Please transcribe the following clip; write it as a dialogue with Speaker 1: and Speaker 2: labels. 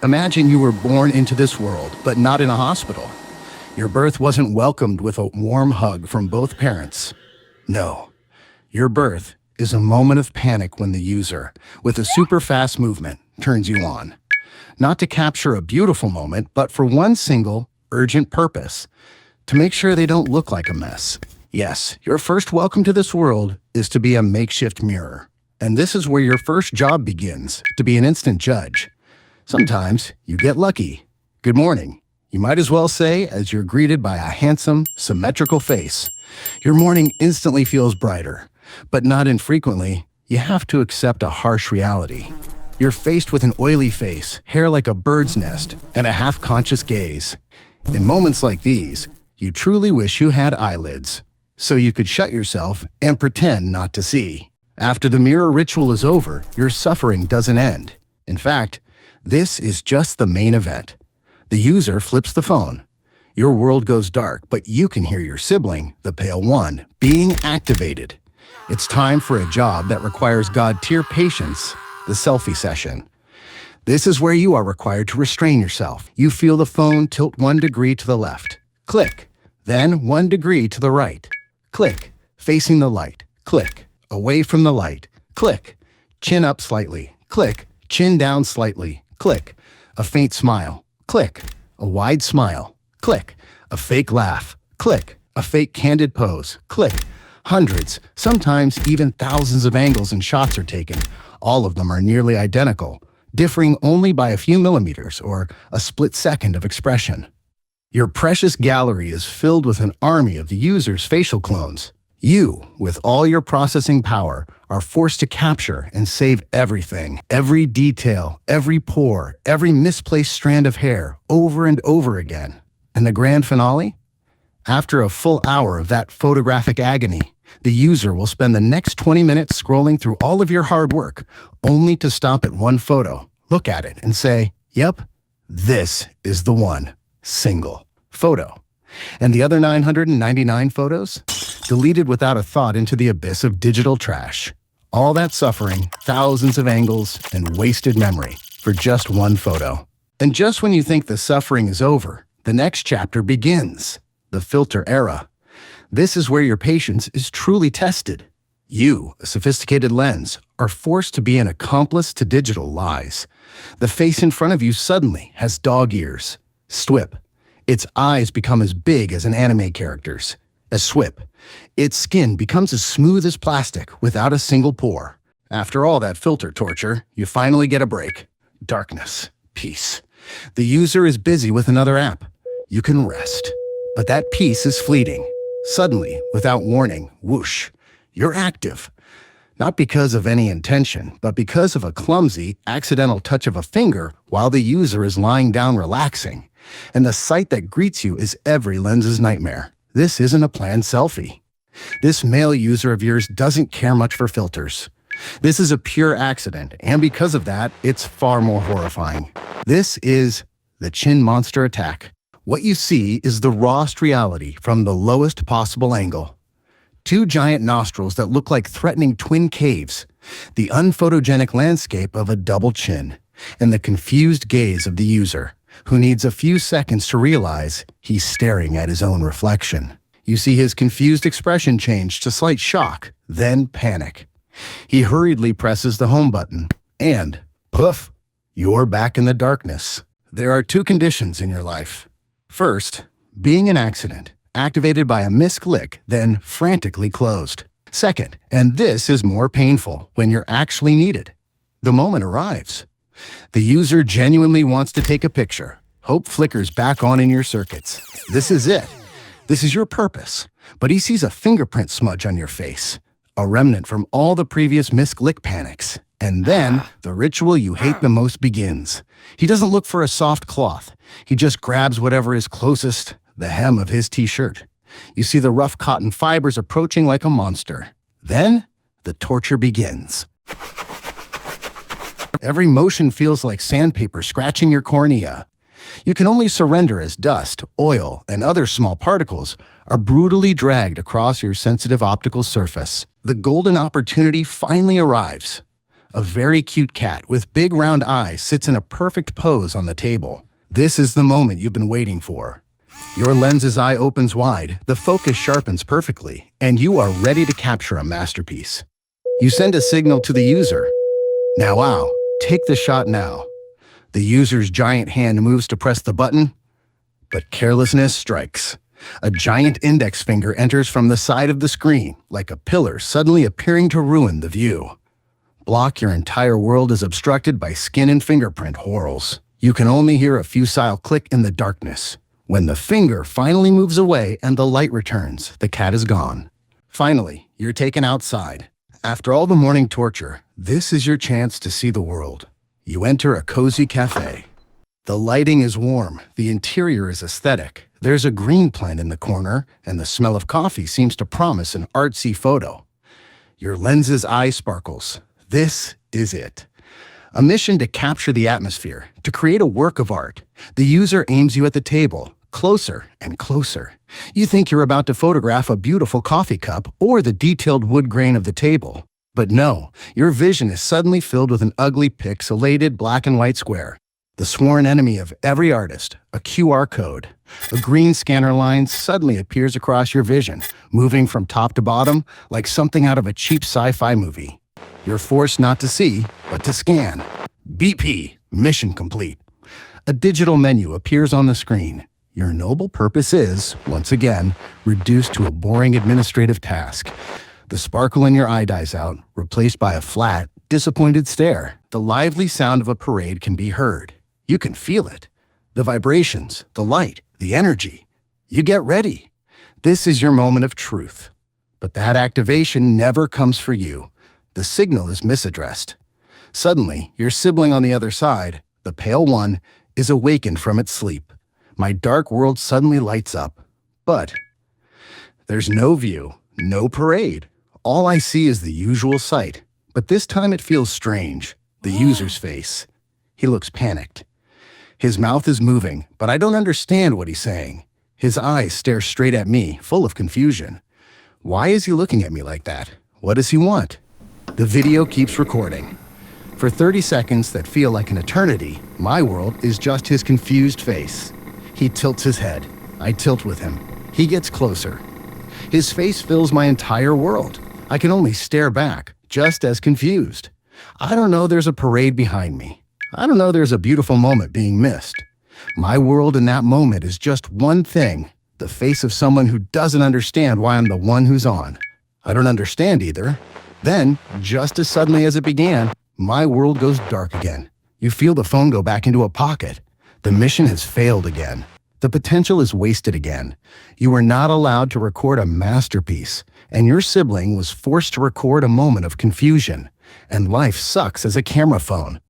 Speaker 1: Imagine you were born into this world, but not in a hospital. Your birth wasn't welcomed with a warm hug from both parents. No, your birth is a moment of panic when the user, with a super fast movement, turns you on. Not to capture a beautiful moment, but for one single, urgent purpose: to make sure they don't look like a mess. Yes, your first welcome to this world is to be a makeshift mirror. And this is where your first job begins, to be an instant judge. Sometimes you get lucky. Good morning, you might as well say, as you're greeted by a handsome, symmetrical face. Your morning instantly feels brighter, but not infrequently, you have to accept a harsh reality. You're faced with an oily face, hair like a bird's nest, and a half-conscious gaze. In moments like these, you truly wish you had eyelids, so you could shut yourself and pretend not to see. After the mirror ritual is over, your suffering doesn't end. In fact, this is just the main event. The user flips the phone. Your world goes dark, but you can hear your sibling, the pale one, being activated. It's time for a job that requires God-tier patience, the selfie session. This is where you are required to restrain yourself. You feel the phone tilt 1 degree to the left. Click. Then 1 degree to the right. Click. Facing the light. Click. Away from the light. Click. Chin up slightly. Click. Chin down slightly. Click. A faint smile. Click. A wide smile. Click. A fake laugh. Click. A fake candid pose. Click. Hundreds, sometimes even thousands of angles and shots are taken. All of them are nearly identical, differing only by a few millimeters or a split second of expression. Your precious gallery is filled with an army of the user's facial clones. You, with all your processing power, are forced to capture and save everything, every detail, every pore, every misplaced strand of hair, over and over again. And the grand finale? After a full hour of that photographic agony, the user will spend the next 20 minutes scrolling through all of your hard work, only to stop at one photo, look at it, and say, "Yep, this is the one. Single photo." And the other 999 photos? Deleted without a thought into the abyss of digital trash. All that suffering, thousands of angles, and wasted memory for just one photo. And just when you think the suffering is over, the next chapter begins. The filter era. This is where your patience is truly tested. You, a sophisticated lens, are forced to be an accomplice to digital lies. The face in front of you suddenly has dog ears. Swip. Its eyes become as big as an anime character's. A swip. Its skin becomes as smooth as plastic without a single pore. After all that filter torture, you finally get a break. Darkness. Peace. The user is busy with another app. You can rest. But that peace is fleeting. Suddenly, without warning, whoosh, you're active. Not because of any intention, but because of a clumsy, accidental touch of a finger while the user is lying down relaxing. And the sight that greets you is every lens's nightmare. This isn't a planned selfie. This male user of yours doesn't care much for filters. This is a pure accident, and because of that, it's far more horrifying. This is the chin monster attack. What you see is the rawest reality from the lowest possible angle. Two giant nostrils that look like threatening twin caves, the unphotogenic landscape of a double chin, and the confused gaze of the user, who needs a few seconds to realize he's staring at his own reflection. You see his confused expression change to slight shock, then panic. He hurriedly presses the home button, and poof, you're back in the darkness. There are two conditions in your life. First, being an accident, activated by a misclick, then frantically closed. Second, and this is more painful, when you're actually needed. The moment arrives. The user genuinely wants to take a picture. Hope flickers back on in your circuits. This is it. This is your purpose. But he sees a fingerprint smudge on your face, a remnant from all the previous misclick panics. And then, the ritual you hate the most begins. He doesn't look for a soft cloth. He just grabs whatever is closest, the hem of his t-shirt. You see the rough cotton fibers approaching like a monster. Then, the torture begins. Every motion feels like sandpaper scratching your cornea. You can only surrender as dust, oil, and other small particles are brutally dragged across your sensitive optical surface. The golden opportunity finally arrives. A very cute cat with big round eyes sits in a perfect pose on the table. This is the moment you've been waiting for. Your lens's eye opens wide, the focus sharpens perfectly, and you are ready to capture a masterpiece. You send a signal to the user. Now, wow, take the shot now. The user's giant hand moves to press the button, but carelessness strikes. A giant index finger enters from the side of the screen, like a pillar suddenly appearing to ruin the view. Block your entire world is obstructed by skin and fingerprint whorls. You can only hear a futile click in the darkness. When the finger finally moves away and the light returns, the cat is gone. Finally, you're taken outside. After all the morning torture, this is your chance to see the world. You enter a cozy cafe. The lighting is warm, the interior is aesthetic. There's a green plant in the corner, and the smell of coffee seems to promise an artsy photo. Your lens's eye sparkles. This is it. A mission to capture the atmosphere, to create a work of art. The user aims you at the table, closer and closer. You think you're about to photograph a beautiful coffee cup or the detailed wood grain of the table. But no, your vision is suddenly filled with an ugly pixelated black and white square. The sworn enemy of every artist, a QR code. A green scanner line suddenly appears across your vision, moving from top to bottom like something out of a cheap sci-fi movie. You're forced not to see, but to scan. BP, mission complete. A digital menu appears on the screen. Your noble purpose is, once again, reduced to a boring administrative task. The sparkle in your eye dies out, replaced by a flat, disappointed stare. The lively sound of a parade can be heard. You can feel it. The vibrations, the light, the energy. You get ready. This is your moment of truth. But that activation never comes for you. The signal is misaddressed. Suddenly, your sibling on the other side, the pale one, is awakened from its sleep. My dark world suddenly lights up. But there's no view, no parade. All I see is the usual sight. But this time it feels strange. The user's face. He looks panicked. His mouth is moving, but I don't understand what he's saying. His eyes stare straight at me, full of confusion. Why is he looking at me like that? What does he want? The video keeps recording. For 30 seconds that feel like an eternity, my world is just his confused face. He tilts his head. I tilt with him. He gets closer. His face fills my entire world. I can only stare back, just as confused. I don't know there's a parade behind me. I don't know there's a beautiful moment being missed. My world in that moment is just one thing, the face of someone who doesn't understand why I'm the one who's on. I don't understand either. Then, just as suddenly as it began, my world goes dark again. You feel the phone go back into a pocket. The mission has failed again. The potential is wasted again. You were not allowed to record a masterpiece, and your sibling was forced to record a moment of confusion. And life sucks as a camera phone.